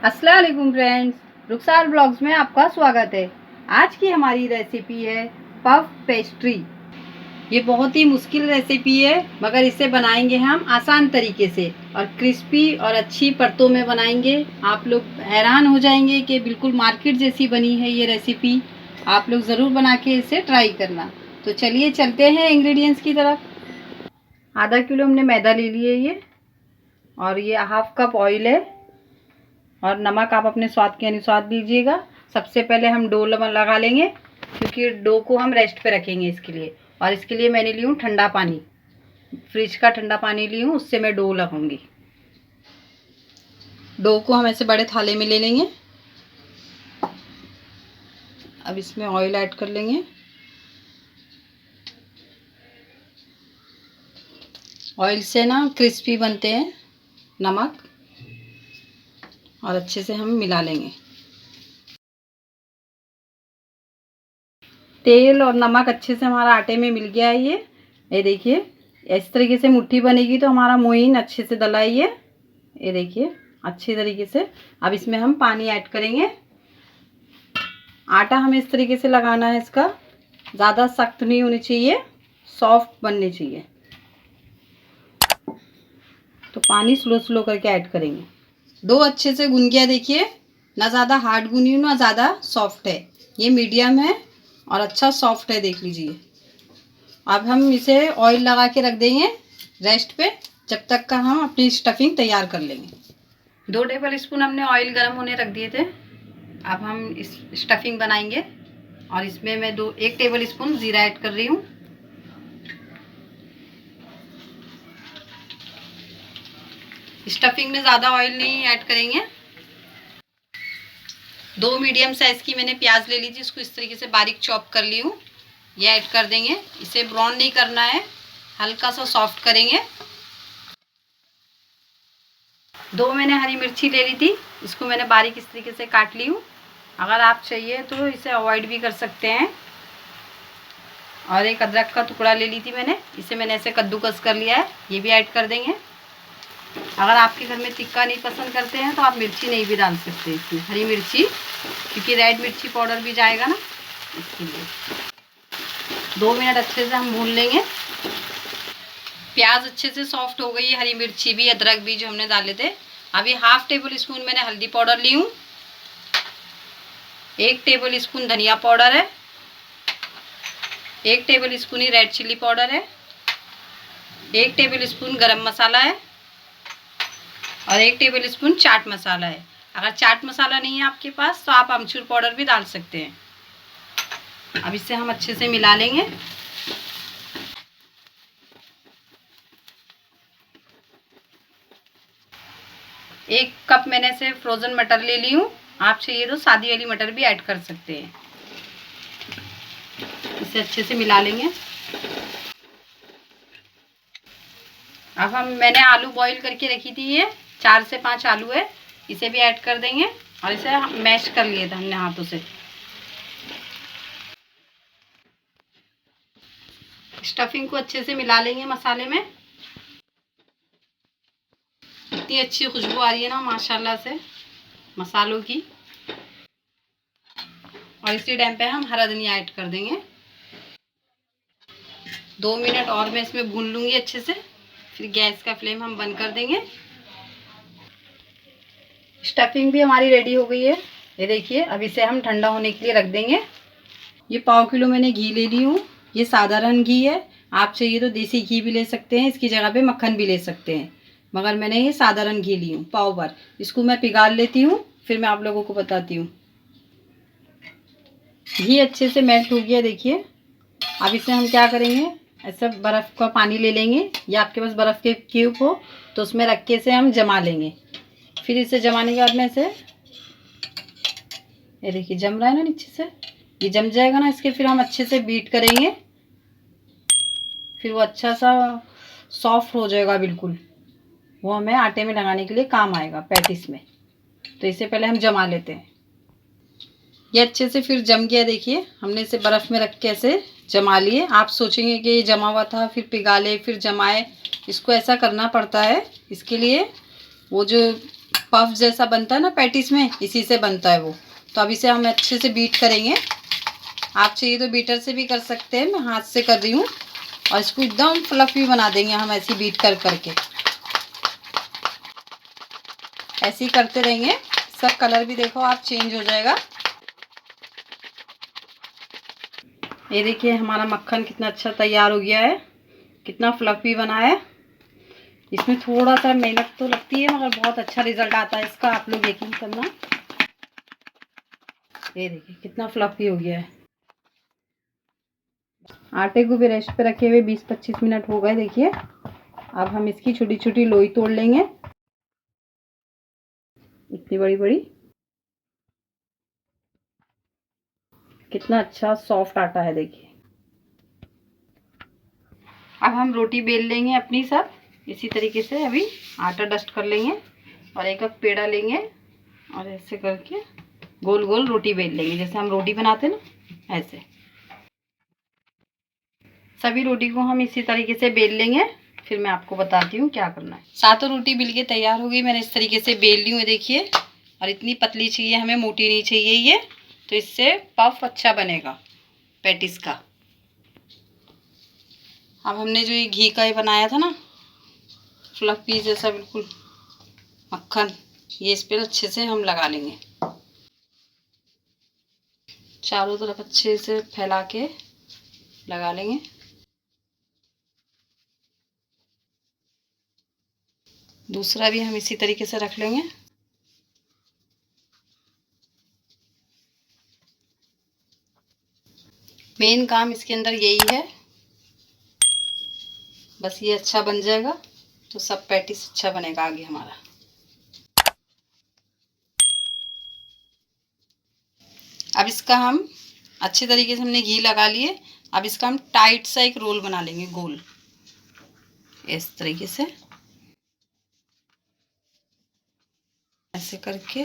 अस्सलाम वालेकुम फ्रेंड्स, रुखसार ब्लॉग्स में आपका स्वागत है। आज की हमारी रेसिपी है पफ पेस्ट्री। ये बहुत ही मुश्किल रेसिपी है, मगर इसे बनाएंगे हम आसान तरीके से और क्रिस्पी और अच्छी परतों में बनाएंगे। आप लोग हैरान हो जाएंगे कि बिल्कुल मार्केट जैसी बनी है ये रेसिपी। आप लोग ज़रूर बना के इसे ट्राई करना। तो चलिए चलते हैं इंग्रेडिएंट्स की तरफ। आधा किलो हमने मैदा ले लिया ये, और ये हाफ कप ऑयल है, और नमक आप अपने स्वाद के अनुसार दीजिएगा। सबसे पहले हम डो लगा लेंगे, क्योंकि डो को हम रेस्ट पे रखेंगे इसके लिए। और इसके लिए मैंने ली हूँ ठंडा पानी, फ्रिज का ठंडा पानी ली हूँ, उससे मैं डो लगाऊंगी। डो को हम ऐसे बड़े थाले में ले लेंगे। अब इसमें ऑयल ऐड कर लेंगे। ऑयल से ना क्रिस्पी बनते हैं नमक, और अच्छे से हम मिला लेंगे। तेल और नमक अच्छे से हमारा आटे में मिल गया है। ये देखिए, इस तरीके से मुट्ठी बनेगी तो हमारा मोइन अच्छे से दला है ये देखिए अच्छी तरीके से। अब इसमें हम पानी ऐड करेंगे। आटा हमें इस तरीके से लगाना है, इसका ज़्यादा सख्त नहीं होनी चाहिए, सॉफ्ट बननी चाहिए। तो पानी स्लो स्लो करके ऐड करेंगे। दो अच्छे से गुन गया, देखिए ना ज़्यादा हार्ड गुनी हूँ ना ज़्यादा सॉफ्ट है, ये मीडियम है और अच्छा सॉफ्ट है, देख लीजिए। अब हम इसे ऑयल लगा के रख देंगे रेस्ट पे, जब तक का हम अपनी स्टफिंग तैयार कर लेंगे। 2 टेबल स्पून हमने ऑयल गर्म होने रख दिए थे। अब हम इस स्टफिंग बनाएंगे, और इसमें मैं 1 टेबल स्पून ज़ीरा ऐड कर रही हूँ। स्टफिंग में ज़्यादा ऑयल नहीं ऐड करेंगे। 2 मीडियम साइज़ की मैंने प्याज ले ली थी, इसको इस तरीके से बारीक चॉप कर ली हूँ। ये ऐड कर देंगे। इसे ब्राउन नहीं करना है, हल्का सा सॉफ्ट करेंगे। 2 मैंने हरी मिर्ची ले ली थी, इसको मैंने बारीक इस तरीके से काट ली हूँ। अगर आप चाहिए तो इसे अवॉइड भी कर सकते हैं। और 1 अदरक का टुकड़ा ले ली थी मैंने, इसे मैंने ऐसे कद्दूकस कर लिया है, ये भी ऐड कर देंगे। अगर आपके घर में तिक्का नहीं पसंद करते हैं तो आप मिर्ची नहीं भी डाल सकते इसमें, हरी मिर्ची, क्योंकि रेड मिर्ची पाउडर भी जाएगा ना, इसके लिए। 2 मिनट अच्छे से हम भून लेंगे। प्याज अच्छे से सॉफ्ट हो गई है, हरी मिर्ची भी अदरक भी जो हमने डाले थे। अभी हाफ टेबल स्पून मैंने हल्दी पाउडर ली हूँ, 1 टेबल स्पून धनिया पाउडर है, 1 टेबल स्पून ही रेड चिल्ली पाउडर है, 1 टेबल स्पून गरम मसाला है, और 1 टेबल स्पून चाट मसाला है। अगर चाट मसाला नहीं है आपके पास तो आप अमचूर पाउडर भी डाल सकते हैं। अब इसे हम अच्छे से मिला लेंगे। एक कप मैंने से फ्रोज़न मटर ले ली हूँ, आप चाहिए तो सादी वाली मटर भी ऐड कर सकते हैं। इसे अच्छे से मिला लेंगे। अब मैंने आलू बॉईल करके रखी थी, ये 4 से 5 आलू है, इसे भी ऐड कर देंगे। और इसे मैश कर लिए थे हमने हाथों से। स्टफिंग को अच्छे से मिला लेंगे मसाले में। इतनी अच्छी खुशबू आ रही है ना माशाल्लाह से मसालों की। और इसी टाइम पे हम हरा धनिया ऐड कर देंगे। 2 मिनट और मैं इसमें भून लूँगी अच्छे से, फिर गैस का फ्लेम हम बंद कर देंगे। स्टफिंग भी हमारी रेडी हो गई है, ये देखिए। अब इसे हम ठंडा होने के लिए रख देंगे। ये पाव किलो मैंने घी ले ली हूँ, ये साधारण घी है। आप चाहिए तो देसी घी भी ले सकते हैं, इसकी जगह पे मक्खन भी ले सकते हैं, मगर मैंने ये साधारण घी ली हूँ पाव भर। इसको मैं पिघाल लेती हूँ, फिर मैं आप लोगों को बताती हूँ। घी अच्छे से मेल्ट हो गया, देखिए। अब इसे हम क्या करेंगे, ऐसा बर्फ़ का पानी ले लेंगे, या आपके पास बर्फ़ के क्यूब हो तो उसमें रख के इसे हम जमा लेंगे। फिर इसे जमाने के बाद में से, ये देखिए जम रहा है ना नीचे से, ये जम जाएगा ना, इसके फिर हम अच्छे से बीट करेंगे। फिर वो अच्छा सा सॉफ्ट हो जाएगा बिल्कुल, वो हमें आटे में लगाने के लिए काम आएगा पैटिस में। तो इसे पहले हम जमा लेते हैं। ये अच्छे से फिर जम गया, देखिए हमने इसे बर्फ़ में रख के ऐसे जमा लिए। आप सोचेंगे कि ये जमा हुआ था फिर पिघाले फिर जमाए, इसको ऐसा करना पड़ता है। इसके लिए वो जो पफ जैसा बनता है ना पैटीज में, इसी से बनता है वो। तो अब इसे हम अच्छे से बीट करेंगे। आप चाहिए तो बीटर से भी कर सकते हैं, मैं हाथ से कर रही हूँ। और इसको एकदम फ्लफी बना देंगे हम ऐसे बीट कर करके। ऐसे ही करते रहेंगे। इसका कलर भी देखो आप चेंज हो जाएगा। ये देखिए हमारा मक्खन कितना अच्छा तैयार हो गया है, कितना फ्लफी बना है। इसमें थोड़ा सा मेहनत तो लगती है मगर बहुत अच्छा रिजल्ट आता है इसका, आप लोग यकीन करना। ये देखिए कितना फ्लफी हो गया है। आटे को भी रेस्ट पे रखे हुए 20-25 मिनट हो गए। देखिए अब हम इसकी छोटी छोटी लोई तोड़ लेंगे, इतनी बड़ी बड़ी। कितना अच्छा सॉफ्ट आटा है देखिए। अब हम रोटी बेल लेंगे अपनी सब इसी तरीके से। अभी आटा डस्ट कर लेंगे और एक पेड़ा लेंगे और ऐसे करके गोल गोल रोटी बेल लेंगे, जैसे हम रोटी बनाते हैं ना ऐसे। सभी रोटी को हम इसी तरीके से बेल लेंगे, फिर मैं आपको बताती हूँ क्या करना है। सातों रोटी बेल के तैयार हो गई, मैंने इस तरीके से बेल ली हूँ देखिए। और इतनी पतली चाहिए हमें, मोटी नहीं चाहिए ये, तो इससे पफ अच्छा बनेगा पैटिस का। अब हमने जो ये घी का ये बनाया था ना फ्लफी जैसा बिल्कुल मक्खन, ये इस पर अच्छे से हम लगा लेंगे। चारों तरफ अच्छे से फैला के लगा लेंगे। दूसरा भी हम इसी तरीके से रख लेंगे। मेन काम इसके अंदर यही है, बस ये अच्छा बन जाएगा तो सब पैटिस अच्छा बनेगा आगे हमारा। अब इसका हम अच्छे तरीके से हमने घी लगा लिए। अब इसका हम टाइट सा एक रोल बना लेंगे गोल, इस तरीके से ऐसे करके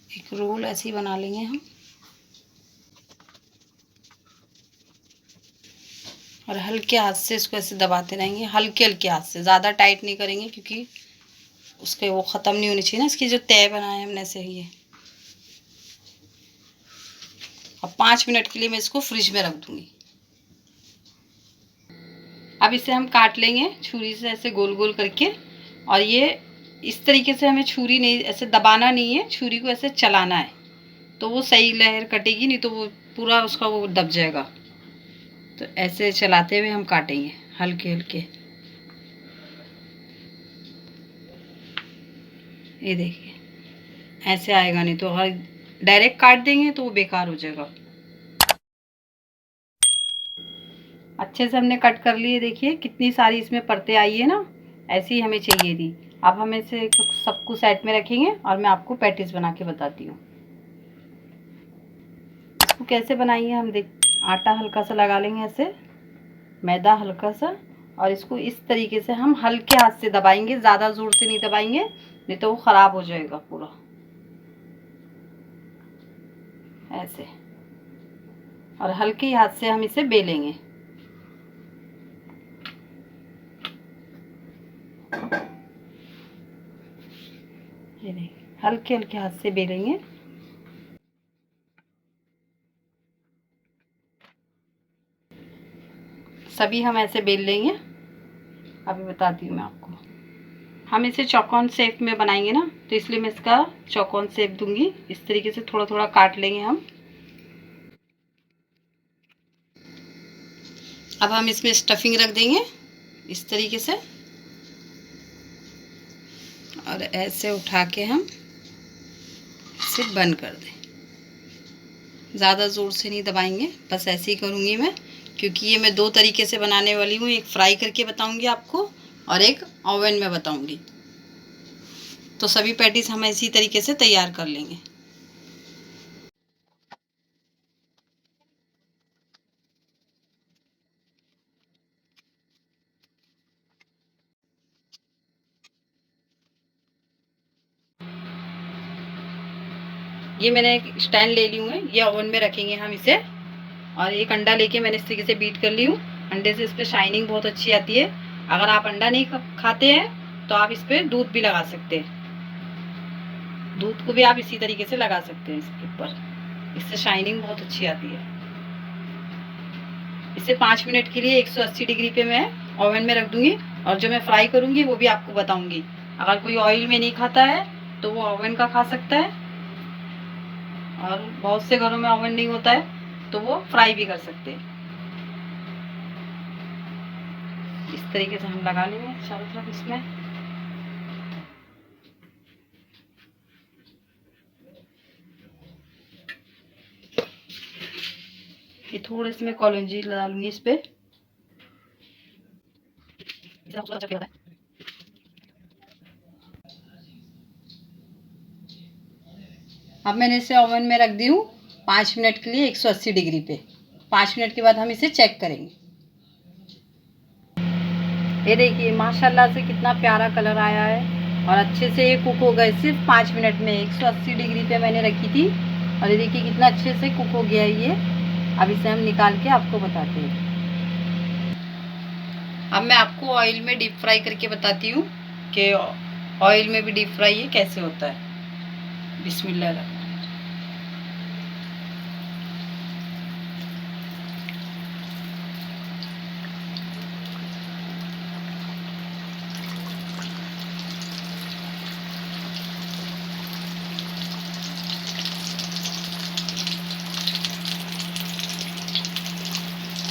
एक रोल ऐसे ही बना लेंगे हम। और हल्के हाथ से इसको ऐसे दबाते रहेंगे, हल्के हल्के हाथ से, ज़्यादा टाइट नहीं करेंगे क्योंकि उसके वो ख़त्म नहीं होनी चाहिए ना इसकी जो तय बनाए हमने से ये। अब 5 मिनट के लिए मैं इसको फ्रिज में रख दूँगी। अब इसे हम काट लेंगे छुरी से ऐसे गोल गोल करके। और ये इस तरीके से हमें छुरी नहीं ऐसे दबाना नहीं है, छुरी को ऐसे चलाना है तो वो सही लेयर कटेगी, नहीं तो वो पूरा उसका वो दब जाएगा। तो ऐसे चलाते हुए हम काटेंगे हल्के हल्के। ये देखिए ऐसे आएगा, नहीं तो अगर डायरेक्ट काट देंगे तो वो बेकार हो जाएगा। अच्छे से हमने कट कर लिए, देखिए कितनी सारी इसमें परतें आई है ना, ऐसी ही हमें चाहिए थी। अब हम इसे सबको साइड में रखेंगे और मैं आपको पैटिस बना के बताती हूँ। इसको कैसे बनाएंगे हम देख, आटा हल्का सा लगा लेंगे ऐसे, मैदा हल्का सा, और इसको इस तरीके से हम हल्के हाथ से दबाएंगे, ज़्यादा ज़ोर से नहीं दबाएंगे नहीं तो वो ख़राब हो जाएगा पूरा। ऐसे और हल्के हाथ से हम इसे बेलेंगे। ये देखिए हल्के हल्के हाथ से बेलेंगे। सभी हम ऐसे बेल लेंगे। अभी बताती हूँ मैं आपको। हम इसे चौकोन शेप में बनाएंगे ना, तो इसलिए मैं इसका चौकोन शेप दूंगी। इस तरीके से थोड़ा थोड़ा काट लेंगे हम। अब हम इसमें स्टफिंग रख देंगे इस तरीके से, और ऐसे उठा के हम इसे बंद कर दें। ज़्यादा ज़ोर से नहीं दबाएंगे, बस ऐसे ही करूँगी मैं, क्योंकि ये मैं 2 तरीके से बनाने वाली हूँ। एक फ्राई करके बताऊँगी आपको और एक ओवन में बताऊँगी। तो सभी पैटीज हम इसी तरीके से तैयार कर लेंगे। ये मैंने एक स्टैंड ले ली हूँ, ये ओवन में रखेंगे हम इसे। और एक अंडा लेके मैंने इस तरीके से बीट कर ली हूँ। अंडे से इस पर शाइनिंग बहुत अच्छी आती है अगर आप अंडा नहीं खाते हैं तो आप इस पर दूध भी लगा सकते हैं। दूध को भी आप इसी तरीके से लगा सकते हैं इसके ऊपर, इससे शाइनिंग बहुत अच्छी आती है। इसे 5 मिनट के लिए 180 डिग्री पे मैं ओवन में रख दूंगी, और जो मैं फ्राई करूंगी वो भी आपको बताऊंगी। अगर कोई ऑयल में नहीं खाता है तो वो ओवन का खा सकता है, और बहुत से घरों में ओवन नहीं होता है तो वो फ्राई भी कर सकते हैं। इस तरीके से हम लगा लेंगे चारों तरफ इसमें। ये थोड़े से मैं कॉलेंजी डालूंगी इस पे। अब मैंने इसे ओवन में रख दी हूँ 5 मिनट के लिए 180 डिग्री पे। 5 मिनट के बाद हम इसे चेक करेंगे। ये देखिए माशाल्लाह से कितना प्यारा कलर आया है, और अच्छे से ये कुक हो गए सिर्फ 5 मिनट में। 180 डिग्री पे मैंने रखी थी, और ये देखिए कितना अच्छे से कुक हो गया है ये। अब इसे हम निकाल के आपको बताते हैं। अब मैं आपको ऑयल में डीप फ्राई करके बताती हूँ कि ऑयल में भी डीप फ्राई ये कैसे होता है। बिस्मिल्लाह।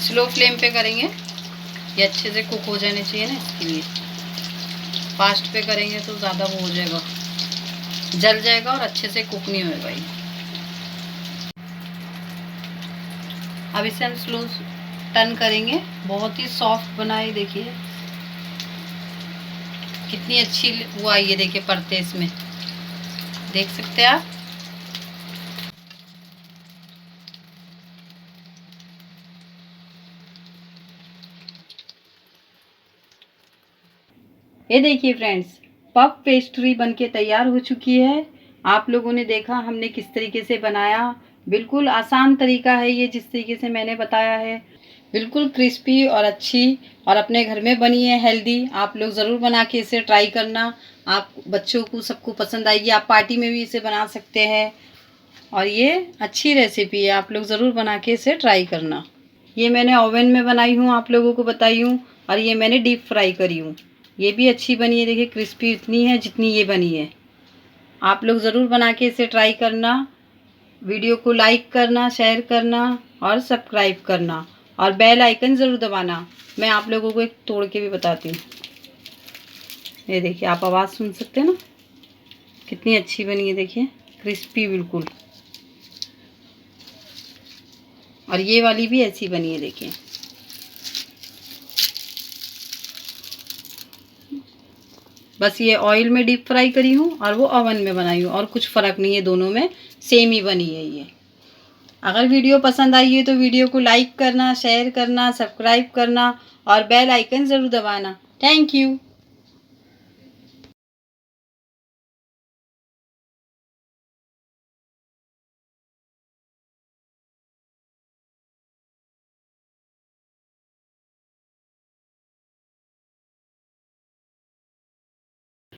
स्लो फ्लेम पे करेंगे, ये अच्छे से कुक हो जाने चाहिए ना, इसके लिए। फास्ट पे करेंगे तो ज़्यादा वो हो जाएगा, जल जाएगा और अच्छे से कुक नहीं होएगा ये। अब इसे हम स्लो टर्न करेंगे, बहुत ही सॉफ्ट बनाए। देखिए कितनी अच्छी वो आई है, देखिए परतें इसमें, देख सकते हैं आप। ये देखिए फ्रेंड्स, पफ पेस्ट्री बनके तैयार हो चुकी है। आप लोगों ने देखा हमने किस तरीके से बनाया। बिल्कुल आसान तरीका है ये, जिस तरीके से मैंने बताया है। बिल्कुल क्रिस्पी और अच्छी, और अपने घर में बनी है, हेल्दी। आप लोग ज़रूर बना के इसे ट्राई करना। आप बच्चों को सबको पसंद आएगी। आप पार्टी में भी इसे बना सकते हैं, और ये अच्छी रेसिपी है। आप लोग ज़रूर बना के इसे ट्राई करना। ये मैंने ओवन में बनाई हूँ, आप लोगों को बताई हूँ, और ये मैंने डीप फ्राई करी हूँ। ये भी अच्छी बनी है, देखिए क्रिस्पी इतनी है जितनी ये बनी है। आप लोग ज़रूर बना के इसे ट्राई करना। वीडियो को लाइक करना, शेयर करना और सब्सक्राइब करना, और बेल आइकन ज़रूर दबाना। मैं आप लोगों को एक तोड़ के भी बताती हूँ। ये देखिए, आप आवाज़ सुन सकते हैं ना, कितनी अच्छी बनी है। देखिए क्रिस्पी बिल्कुल, और ये वाली भी ऐसी बनी है। देखिए बस ये ऑयल में डीप फ्राई करी हूँ और वो ओवन में बनाई हूँ, और कुछ फ़र्क नहीं है, दोनों में सेम ही बनी है ये। अगर वीडियो पसंद आई है तो वीडियो को लाइक करना, शेयर करना, सब्सक्राइब करना और बेल आइकन ज़रूर दबाना। Thank you.